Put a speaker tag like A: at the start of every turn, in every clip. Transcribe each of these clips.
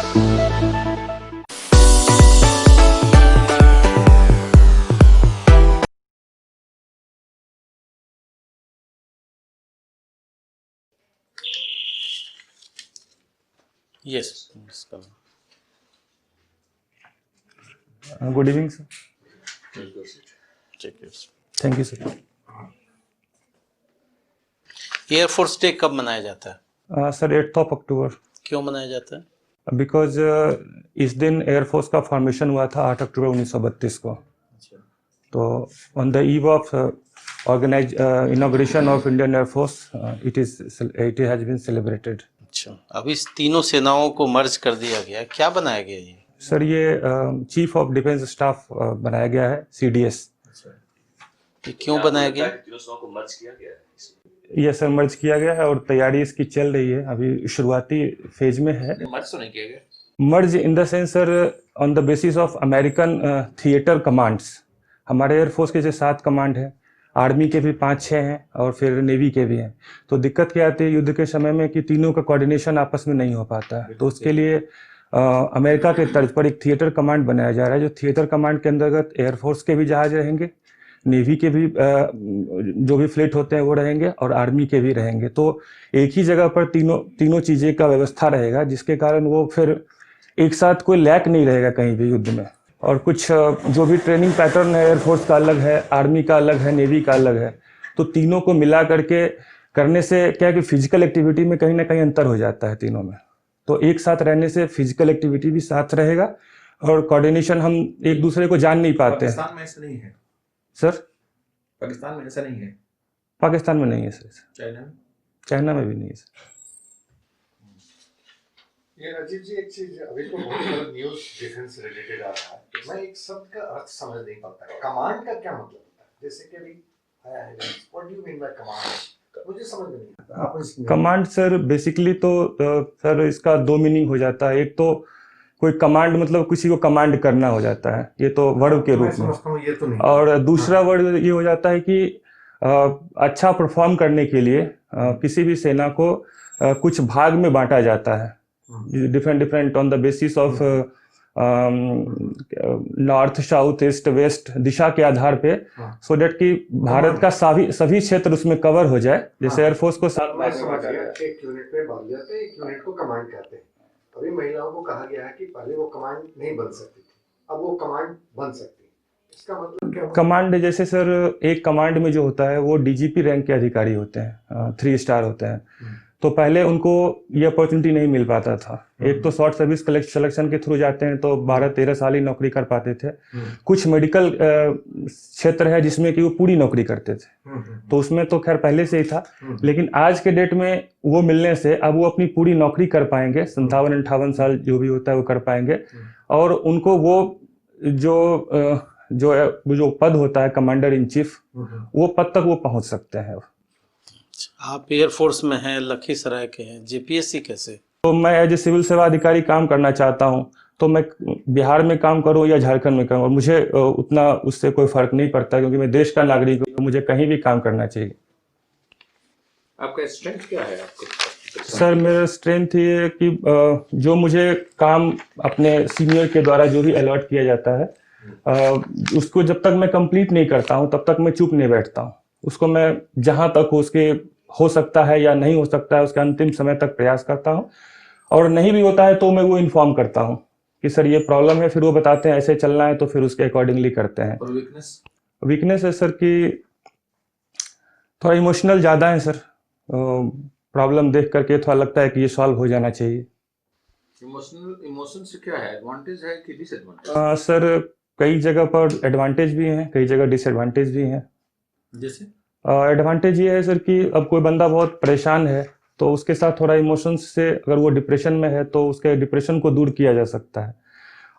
A: Yes.
B: Good evening, sir.
A: Check this.
B: Thank you, sir.
A: Air force day कब मनाया जाता है?
B: सर 8 अक्टूबर।
A: क्यों मनाया जाता है?
B: बिकॉज इस दिन एयरफोर्स का फॉर्मेशन हुआ था 8 अक्टूबर 1932 को। तो on the eve of organize inauguration of Indian air force it has been celebrated.
A: अच्छा, अब इस तीनों सेनाओं को मर्ज कर दिया गया, क्या बनाया गया ये?
B: सर ये चीफ ऑफ डिफेंस स्टाफ बनाया गया है, CDS।
A: ये क्यों बनाया गया?
C: तीनों सेनाओं को मर्ज किया गया है।
B: ये सर मर्ज किया गया है और तैयारी इसकी चल रही है, अभी शुरुआती फेज में है।
C: मर्ज तो नहीं किया गया।
B: Merge in the sense sir on the basis of American theatre commands. हमारे एयरफोर्स के जो 7 कमांड हैं, आर्मी के भी 5-6 हैं और फिर नेवी के भी हैं। तो दिक्कत क्या आती है युद्ध के समय में कि तीनों का कोऑर्डिनेशन आपस में नहीं हो पाता है। तो उसके लिए अमेरिका के तर्ज पर एक थिएटर कमांड बनाया जा रहा है, जो थिएटर कमांड के अंतर्गत एयरफोर्स के भी जहाज रहेंगे, नेवी के भी जो भी फ्लीट होते हैं वो रहेंगे और आर्मी के भी रहेंगे। तो एक ही जगह पर तीनों चीज़ें का व्यवस्था रहेगा, जिसके कारण वो फिर एक साथ कोई लैक नहीं रहेगा कहीं भी युद्ध में। और कुछ जो भी ट्रेनिंग पैटर्न है एयरफोर्स का अलग है, आर्मी का अलग है, नेवी का अलग है। तो तीनों को मिला करके करने से क्या है कि फिजिकल एक्टिविटी में कहीं ना कहीं अंतर हो जाता है तीनों में। तो एक साथ रहने से फिजिकल एक्टिविटी भी साथ रहेगा और कोऑर्डिनेशन हम एक दूसरे को जान नहीं पाते हैं।
C: पाकिस्तान में ऐसा नहीं है
B: सर?
C: पाकिस्तान में ऐसा नहीं है।
B: पाकिस्तान में नहीं है सर।
C: चाइना
B: में भी नहीं है सर।
D: ये राजीव जी, एक चीज अभी तो बहुत सारा न्यूज़ डिफेंस रिलेटेड आ रहा है, मैं एक शब्द का अर्थ समझ नहीं पाता। कमांड का क्या मतलब होता है? जैसे कि अभी आया है, what do you mean by command? मुझे समझ में नहीं आता। आप इसमें
B: कमांड सर बेसिकली तो सर इसका 2 मीनिंग हो जाता है। एक तो कोई कमांड मतलब किसी को कमांड करना हो जाता है, ये तो वर्ड के रूप में।
D: ये तो नहीं।
B: और दूसरा वर्ड ये हो जाता है कि अच्छा परफॉर्म करने के लिए किसी भी सेना को कुछ भाग में बांटा जाता है, different on the basis of north, south, east, west दिशा के आधार पे, सो डेट कि भारत का सभी क्षेत्र उसमें कवर हो जाए। जैसे एयरफोर्स को साथ
D: मैं समझ गया, एक यूनिट में बांध जाते हैं, एक यूनिट को कमांड कहते हैं। अभी महिलाओं को कहा गया है कि पहले वो कमांड नहीं बन सकती थी, अब वो कमांड बन सकती है। इसका मतलब क्या?
B: कमांड जैसे सर एक कमांड में जो होता है वो DGP रैंक के अधिकारी होते हैं, 3 स्टार होते हैं। तो पहले उनको ये अपॉर्चुनिटी नहीं मिल पाता था। एक तो शॉर्ट सर्विस सिलेक्शन के थ्रू जाते हैं तो 12-13 साल ही नौकरी कर पाते थे। कुछ मेडिकल क्षेत्र है जिसमें कि वो पूरी नौकरी करते थे, तो उसमें तो खैर पहले से ही था। लेकिन आज के डेट में वो मिलने से अब वो अपनी पूरी नौकरी कर पाएंगे, 57-58 साल जो भी होता है वो कर पाएंगे। और उनको वो जो पद होता है कमांडर इन चीफ, वो पद तक वो पहुंच सकते हैं।
A: आप एयरफोर्स में हैं, लखीसराय के हैं, JPSC कैसे?
B: तो मैं एज ए सिविल सेवा अधिकारी काम करना चाहता हूं, तो मैं बिहार में काम करूं या झारखंड में करूं, मुझे उतना उससे कोई फर्क नहीं पड़ता, क्योंकि मैं देश का नागरिक हूं, मुझे कहीं भी काम करना चाहिए।
C: आपका स्ट्रेंथ क्या है आपके?
B: सर मेरा स्ट्रेंथ ये है कि जो मुझे काम अपने सीनियर के द्वारा जो भी अलॉट किया जाता है, उसको जब तक मैं कंप्लीट नहीं करता हूं तब तक मैं चुप नहीं बैठता हूं। उसको मैं जहां तक उसके हो सकता है या नहीं हो सकता है उसके अंतिम समय तक प्रयास करता हूं, और नहीं भी होता है तो मैं वो इन्फॉर्म करता हूं कि सर ये प्रॉब्लम है, फिर वो बताते हैं ऐसे चलना है, तो फिर उसके अकॉर्डिंगली करते हैं।
C: और
B: वीकनेस है सर कि थोड़ा इमोशनल ज़्यादा है सर। प्रॉब्लम देख करके थोड़ा लगता है कि ये सॉल्व हो जाना चाहिए।
C: इमोशन से क्या है, एडवांटेज है कि डिसएडवांटेज?
B: सर कई जगह पर एडवांटेज भी हैं, कई जगह डिसएडवांटेज भी हैं।
C: जैसे
B: एडवांटेज ये है सर कि अब कोई बंदा बहुत परेशान है तो उसके साथ थोड़ा इमोशंस से, अगर वो डिप्रेशन में है तो उसके डिप्रेशन को दूर किया जा सकता है।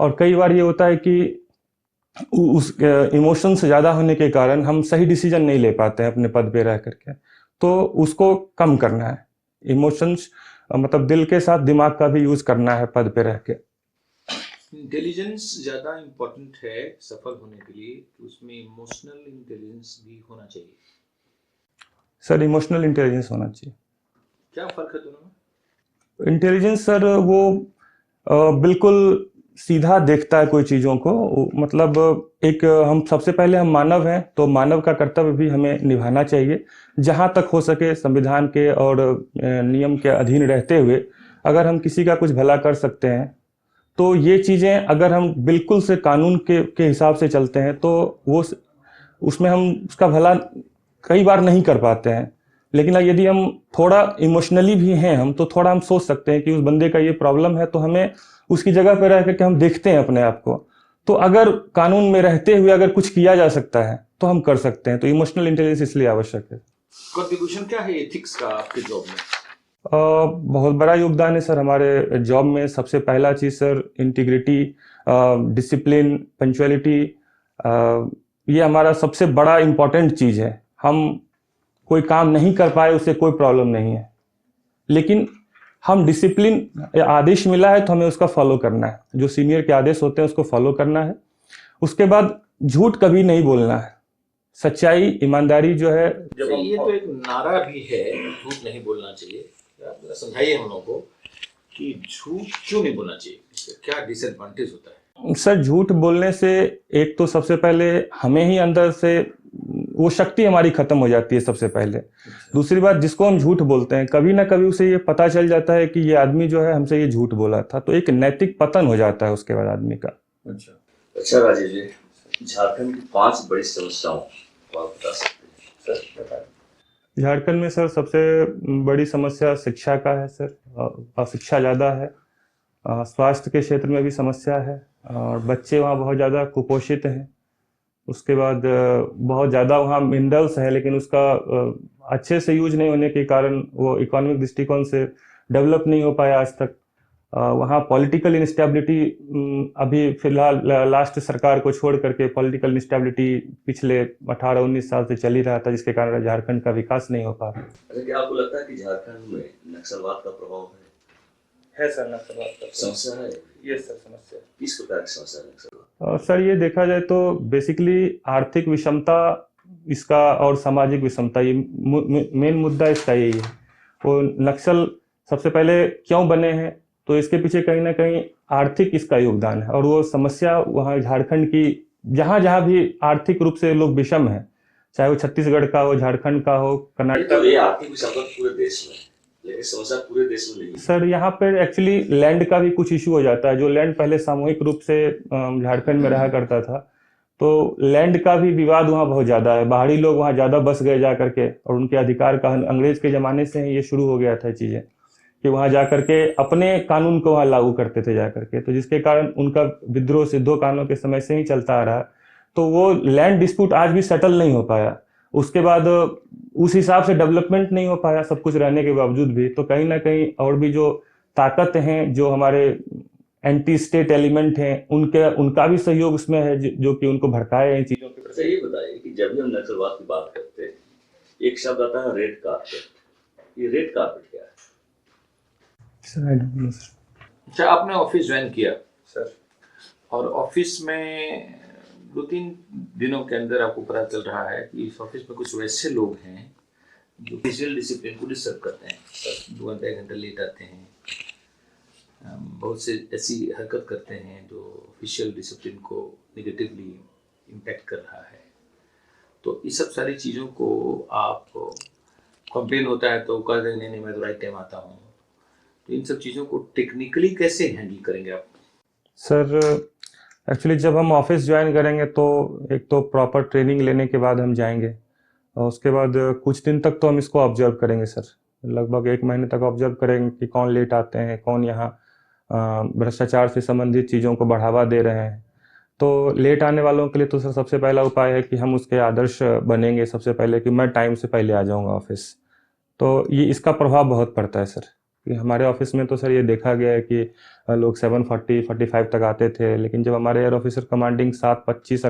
B: और कई बार ये होता है कि उस इमोशंस ज़्यादा होने के कारण हम सही डिसीजन नहीं ले पाते हैं अपने पद पे रह करके, तो उसको कम करना है। इमोशंस मतलब दिल के साथ दिमाग का भी यूज़ करना है पद पे रह के।
C: इंटेलिजेंस ज़्यादा इम्पोर्टेंट है सफल होने के लिए, उसमें इमोशनल इंटेलिजेंस भी होना चाहिए।
B: सर इमोशनल इंटेलिजेंस होना चाहिए।
C: क्या फर्क है दोनों में?
B: इंटेलिजेंस सर वो बिल्कुल सीधा देखता है कोई चीज़ों को। मतलब एक हम सबसे पहले हम मानव हैं, तो मानव का कर्तव्य भी हमें निभाना चाहिए। जहाँ तक हो सके संविधान के और नियम के अधीन रहते हुए अगर हम किसी का कुछ भला कर सकते हैं, तो ये चीज़ें अगर हम बिल्कुल से कानून के हिसाब से चलते हैं तो वो उसमें हम उसका भला कई बार नहीं कर पाते हैं। लेकिन यदि हम थोड़ा इमोशनली भी हैं हम, तो थोड़ा हम सोच सकते हैं कि उस बंदे का ये प्रॉब्लम है, तो हमें उसकी जगह पर रह करके हम देखते हैं अपने आप को। तो अगर कानून में रहते हुए अगर कुछ किया जा सकता है तो हम कर सकते हैं। तो इमोशनल इंटेलिजेंस इसलिए आवश्यक है।
C: कंट्रीब्यूशन क्या है एथिक्स का आपके जॉब में?
B: बहुत बड़ा योगदान है सर हमारे जॉब में। सबसे पहला चीज़ सर इंटीग्रिटी, डिसिप्लिन, पंक्चुअलिटी, ये हमारा सबसे बड़ा इम्पोर्टेंट चीज़ है। हम कोई काम नहीं कर पाए उससे कोई प्रॉब्लम नहीं है, लेकिन हम डिसिप्लिन, आदेश मिला है तो हमें उसका फॉलो करना है। जो सीनियर के आदेश होते हैं उसको फॉलो करना है। उसके बाद झूठ कभी नहीं बोलना है। सच्चाई, ईमानदारी जो है,
C: जब ये तो एक नारा भी है, झूठ नहीं बोलना चाहिए। आप जरा समझाइए हम लोगों को कि झूठ क्यों नहीं बोलना चाहिए, इसका क्या डिसएडवांटेज होता है?
B: सर झूठ बोलने से एक तो सबसे पहले हमें ही अंदर से वो शक्ति हमारी खत्म हो जाती है सबसे पहले। दूसरी बात, जिसको हम झूठ बोलते हैं कभी ना कभी उसे ये पता चल जाता है कि ये आदमी जो है हमसे ये झूठ बोला था, तो एक नैतिक पतन हो जाता है उसके बाद आदमी का।
E: अच्छा राजेश जी, झारखंड की 5 बड़ी समस्याओं को आप बता सकते हैं? सर बताएं।
B: झारखंड में सर सबसे बड़ी समस्या शिक्षा का है सर। अशिक्षा ज़्यादा है। स्वास्थ्य के क्षेत्र में भी समस्या है, और बच्चे वहाँ बहुत ज़्यादा कुपोषित हैं। उसके बाद बहुत ज़्यादा वहाँ मिनरल्स है, लेकिन उसका अच्छे से यूज नहीं होने के कारण वो इकोनॉमिक दृष्टिकोण से डेवलप नहीं हो पाया आज तक। वहाँ पॉलिटिकल इंस्टेबिलिटी अभी फिलहाल लास्ट सरकार को छोड़ करके पॉलिटिकल इंस्टेबिलिटी पिछले 18-19 साल से चल ही रहा था, जिसके कारण झारखंड का विकास नहीं हो पा रहा।
E: अच्छा, क्या आपको लगता है कि झारखंड में नक्सलवाद का प्रभाव
B: है सर, नक्सलवाद का
E: समस्या है?
B: ये सर समस्या।
E: किस प्रकार की समस्या है नक्सलवाद?
B: सर ये देखा जाए तो बेसिकली आर्थिक विषमता इसका और सामाजिक विषमता, ये मेन मुद्दा इसका यही है। वो नक्सल सबसे पहले क्यों बने हैं, तो इसके पीछे कहीं ना कहीं आर्थिक इसका योगदान है। और वो समस्या वहाँ झारखंड की जहाँ जहाँ भी आर्थिक रूप से लोग विषम है, चाहे वो छत्तीसगढ़ का हो, झारखंड का हो, कर्नाटक।
E: तो ये आर्थिक विषमता पूरे देश में, लेकिन समस्या पूरे देश में नहीं है।
B: सर यहाँ पे एक्चुअली लैंड का भी कुछ इशू हो जाता है। जो लैंड पहले सामूहिक रूप से झारखंड में रहा करता था, तो लैंड का भी विवाद वहाँ बहुत ज़्यादा है। बाहरी लोग वहाँ ज़्यादा बस गए जा करके, और उनके अधिकार का अंग्रेज के ज़माने से ही ये शुरू हो गया था चीज़ें, कि वहाँ जा करके अपने कानून को वहाँ लागू करते थे जा करके। तो जिसके कारण उनका विद्रोह सिद्धो कानों के समय से ही चलता आ रहा। तो वो लैंड डिस्प्यूट आज भी सेटल नहीं हो पाया। उसके बाद उस हिसाब से डेवलपमेंट नहीं हो पाया सब कुछ रहने के बावजूद भी। तो कहीं ना कहीं और भी जो ताकत हैं, जो हमारे एंटी स्टेट एलिमेंट हैं, उनका भी सहयोग उसमें है, जो कि उनको भड़काए इन चीज़ों के।
E: अच्छा, ये बताइए कि जब भी हम नक्सलवाद की बात करते हैं, एक शब्द आता है रेड कार्पेट। ये रेड कार्पेट क्या है?
C: अच्छा, आपने ऑफिस ज्वाइन किया
E: सर,
C: और ऑफिस में 2-3 दिनों के अंदर आपको पता चल रहा है कि इस ऑफिस में कुछ वैसे लोग हैं जो फिजिकल डिसिप्लिन को डिस्टर्ब करते हैं। 2 घंटे 1 घंटे लेट आते हैं, बहुत से ऐसी हरकत करते हैं जो ऑफिशियल डिसिप्लिन को निगेटिवली इम्पैक्ट कर रहा है। तो इस सब सारी चीज़ों को आप कंप्लेन होता है तो कहते हैं नहीं मैं तो राइट टाइम आता हूँ। तो इन सब चीज़ों को टेक्निकली कैसे हैंडल करेंगे आप?
B: सर एक्चुअली जब हम ऑफिस ज्वाइन करेंगे तो एक तो प्रॉपर ट्रेनिंग लेने के बाद हम जाएंगे, और उसके बाद कुछ दिन तक तो हम इसको ऑब्जर्व करेंगे सर। लगभग 1 महीने तक ऑब्जर्व करेंगे कि कौन लेट आते हैं, कौन यहाँ भ्रष्टाचार से संबंधित चीज़ों को बढ़ावा दे रहे हैं। तो लेट आने वालों के लिए तो सर सबसे पहला उपाय है कि हम उसके आदर्श बनेंगे सबसे पहले, कि मैं टाइम से पहले आ जाऊँगा ऑफिस। तो ये इसका प्रभाव बहुत पड़ता है सर। कि हमारे ऑफिस में तो सर ये देखा गया है कि लोग 7:40-45 तक आते थे, लेकिन जब हमारे एयर ऑफिसर कमांडिंग 7:25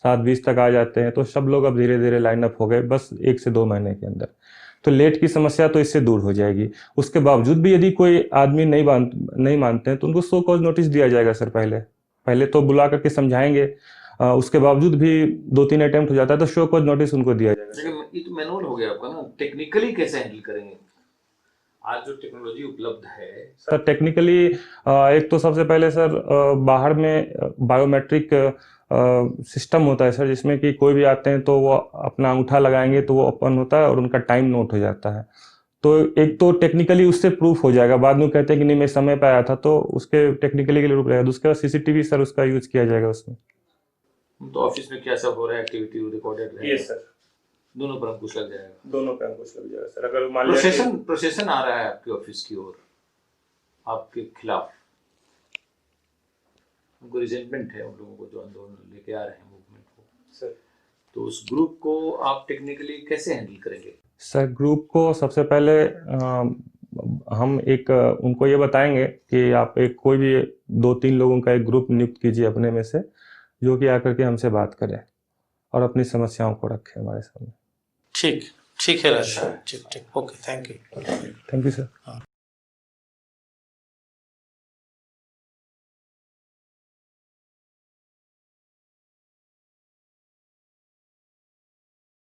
B: 7:20 तक आ जाते हैं, तो सब लोग अब धीरे धीरे लाइनअप हो गए बस 1 से 2 महीने के अंदर। तो लेट की समस्या तो इससे दूर हो जाएगी। उसके बावजूद भी यदि कोई आदमी नहीं मानते हैं तो उनको शो कॉज नोटिस दिया जाएगा सर। पहले तो बुला करके समझाएंगे, उसके बावजूद भी 2-3 अटेम्प्ट हो जाता है तो शो कॉज नोटिस उनको दिया जाएगा।
C: लेकिन ये तो मैनुअल हो गया आपका ना, टेक्निकली कैसे हैंडल करेंगे? आज जो टेक्नोलॉजी उपलब्ध है
B: सर टेक्निकली एक तो सबसे पहले सर बाहर में बायोमेट्रिक सिस्टम होता है सर, जिसमें कि कोई भी आते हैं तो वो अपना अंगूठा लगाएंगे तो वो ओपन होता है और उनका टाइम नोट हो जाता है। तो एक तो टेक्निकली उससे प्रूफ हो जाएगा, बाद में कहते हैं कि नहीं मैं समय पे आया था, तो उसके टेक्निकली के लिए रूप रहेगा। दूसरा सीसीटीवी सर उसका यूज किया जाएगा उसमें।
C: तो ऑफिस में क्या सब हो रहा है, एक्टिविटी रिकॉर्डेड रहेगा?
B: सर,
C: दोनों पर अंकुश लग जाएगा।
B: दोनों पे अंकुश लग जाएगा सर। अगर मान लिया
C: प्रोसेशन आ रहा है आपके ऑफिस की ओर आपके खिलाफ, उनको रिजेंटमेंट है उन लोगों को जो आंदोलन लेके आ रहे हैं मूवमेंट को
B: सर,
C: तो उस ग्रुप को आप टेक्निकली कैसे हैंडल करेंगे?
B: सर ग्रुप को सबसे पहले हम एक उनको ये बताएंगे कि आप एक कोई भी 2-3 लोगों का एक ग्रुप नियुक्त कीजिए अपने में से, जो कि आकर के हमसे बात करें और अपनी समस्याओं को रखें हमारे सामने।
A: ठीक ठीक है राज, ठीक ठीक, okay, thank you.
B: Thank you sir.